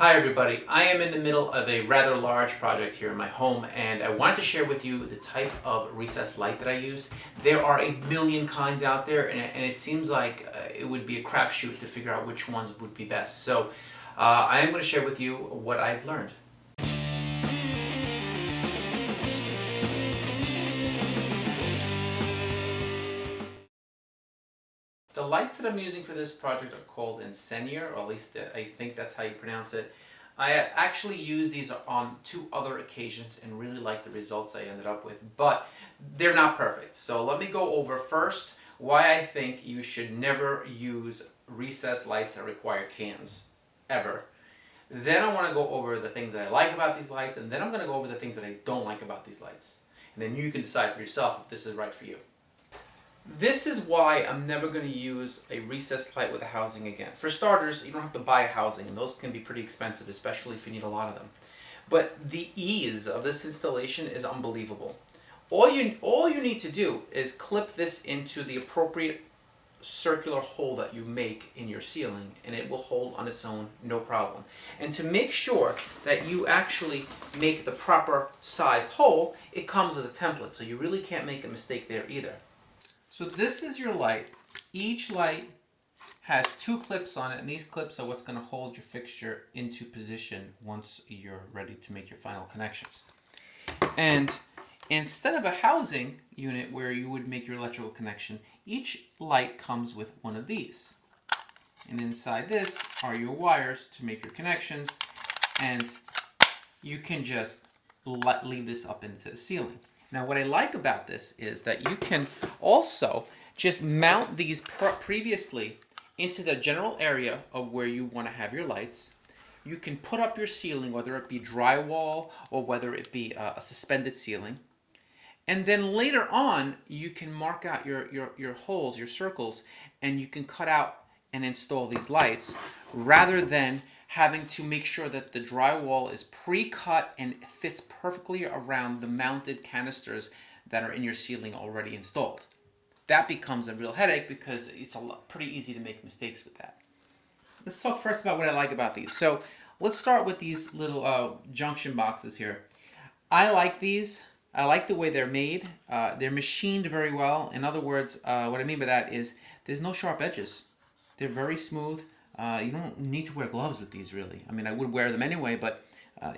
Hi everybody, I am in the middle of a rather large project here in my home and I wanted to share with you the type of recessed light that I used. There are a million kinds out there and it seems like it would be a crapshoot to figure out which ones would be best. So I am going to share with you what I've learned. The lights that I'm using for this project are called Ensenior, or at least I think that's how you pronounce it. I actually used these on 2 other occasions and really like the results I ended up with, but they're not perfect. So let me go over first why I think you should never use recessed lights that require cans, ever. Then I want to go over the things that I like about these lights, and then I'm going to go over the things that I don't like about these lights. And then you can decide for yourself if this is right for you. This is why I'm never going to use a recessed light with a housing again. For starters, you don't have to buy a housing, and those can be pretty expensive, especially if you need a lot of them. But the ease of this installation is unbelievable. All you need to do is clip this into the appropriate circular hole that you make in your ceiling, and it will hold on its own, no problem. And to make sure that you actually make the proper sized hole, it comes with a template, so you really can't make a mistake there either. So this is your light. Each light has 2 clips on it, and these clips are what's going to hold your fixture into position once you're ready to make your final connections. And instead of a housing unit where you would make your electrical connection, each light comes with one of these. And inside this are your wires to make your connections, and you can just leave this up into the ceiling. Now what I like about this is that you can also just mount these previously into the general area of where you want to have your lights. You can put up your ceiling, whether it be drywall or whether it be a suspended ceiling. And then later on, you can mark out your holes, your circles, and you can cut out and install these lights rather than having to make sure that the drywall is pre-cut and fits perfectly around the mounted canisters that are in your ceiling already installed. That becomes a real headache because it's pretty easy to make mistakes with that. Let's talk first about what I like about these. So let's start with these little junction boxes here. I like these. I like the way they're made. They're machined very well. In other words, what I mean by that is there's no sharp edges. They're very smooth. You don't need to wear gloves with these, really. I mean, I would wear them anyway, but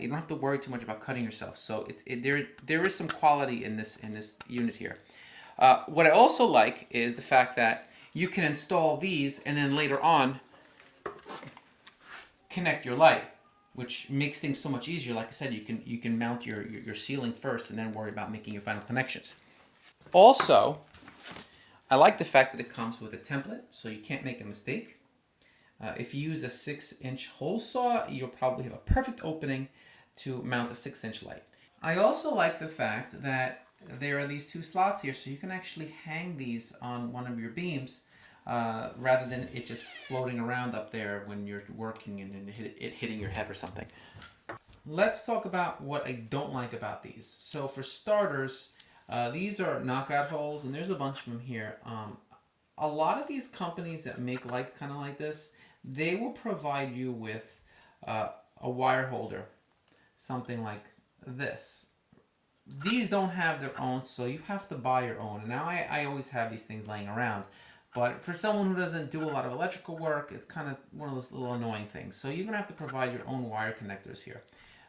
you don't have to worry too much about cutting yourself. So there is some quality in this unit here. What I also like is the fact that you can install these and then later on connect your light, which makes things so much easier. Like I said, you can mount your ceiling first and then worry about making your final connections. Also, I like the fact that it comes with a template, so you can't make a mistake. If you use a 6-inch hole saw, you'll probably have a perfect opening to mount a 6-inch light. I also like the fact that there are these 2 slots here, so you can actually hang these on one of your beams rather than it just floating around up there when you're working and it hitting your head or something. Let's talk about what I don't like about these. So for starters, these are knockout holes, and there's a bunch of them here. A lot of these companies that make lights kind of like this, they will provide you with a wire holder, something like this. These don't have their own, so you have to buy your own. And now I always have these things laying around, but for someone who doesn't do a lot of electrical work, it's kind of one of those little annoying things. So you're going to have to provide your own wire connectors here,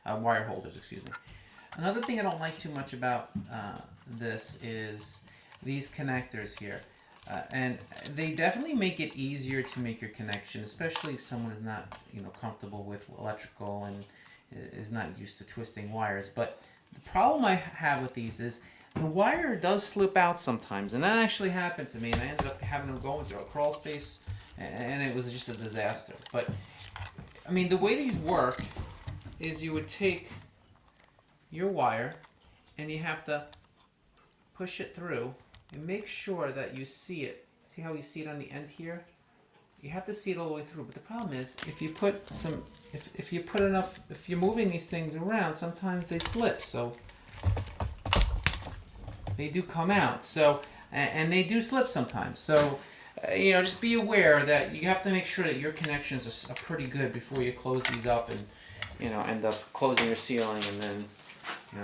wire holders, excuse me. Another thing I don't like too much about this is these connectors here. And they definitely make it easier to make your connection, especially if someone is not, comfortable with electrical and is not used to twisting wires. But the problem I have with these is the wire does slip out sometimes, and that actually happened to me, and I ended up having to go into a crawl space, and it was just a disaster. But I mean, the way these work is you would take your wire and you have to push it through. And make sure that you see it. See how you see it on the end here? You have to see it all the way through. But the problem is, if you're moving these things around, sometimes they slip. So they do come out. So, and they do slip sometimes. So just be aware that you have to make sure that your connections are pretty good before you close these up and, end up closing your ceiling and then,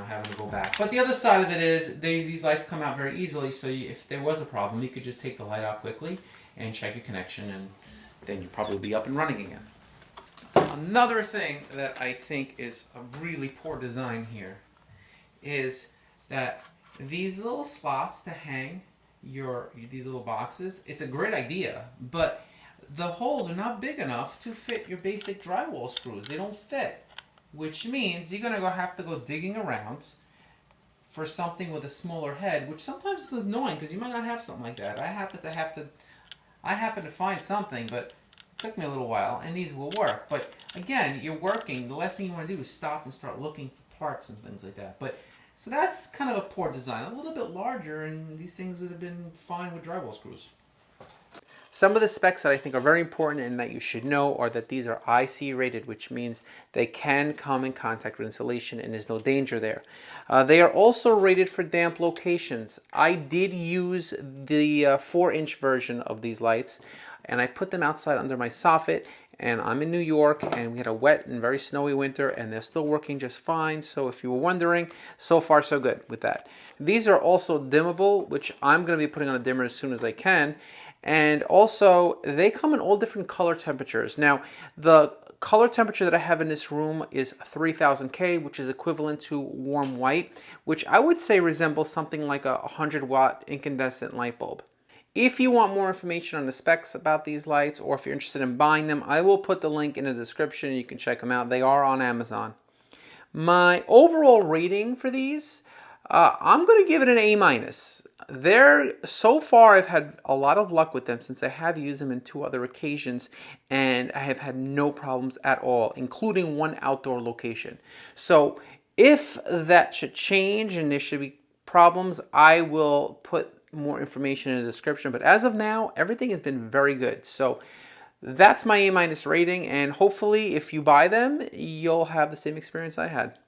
having to go back. But the other side of it is these lights come out very easily, so if there was a problem, you could just take the light out quickly and check your connection, and then you'll probably be up and running again. Another thing that I think is a really poor design here is that these little slots to hang these little boxes, it's a great idea, but the holes are not big enough to fit your basic drywall screws. They don't fit, which means you're gonna have to go digging around for something with a smaller head, which sometimes is annoying because you might not have something like that. I happen to find something, but it took me a little while, and these will work. But again, you're working. The last thing you want to do is stop and start looking for parts and things like that. So that's kind of a poor design. A little bit larger, and these things would have been fine with drywall screws. Some of the specs that I think are very important and that you should know are that these are IC rated, which means they can come in contact with insulation and there's no danger there. They are also rated for damp locations. I did use the 4-inch version of these lights, and I put them outside under my soffit, and I'm in New York, and we had a wet and very snowy winter, and they're still working just fine. So if you were wondering, so far so good with that. These are also dimmable, which I'm going to be putting on a dimmer as soon as I can. And also, they come in all different color temperatures. Now, the color temperature that I have in this room is 3000 K, which is equivalent to warm white, which I would say resembles something like a 100-watt incandescent light bulb. If you want more information on the specs about these lights, or if you're interested in buying them, I will put the link in the description. You can check them out. They are on Amazon. My overall rating for these, I'm going to give it an A-. So far, I've had a lot of luck with them since I have used them in 2 other occasions, and I have had no problems at all, including one outdoor location. So if that should change and there should be problems, I will put more information in the description. But as of now, everything has been very good. So that's my A- rating, and hopefully if you buy them, you'll have the same experience I had.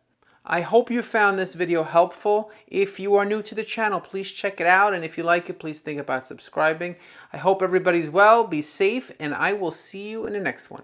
I hope you found this video helpful. If you are new to the channel, please check it out, and if you like it, please think about subscribing. I hope everybody's well, be safe, and I will see you in the next one.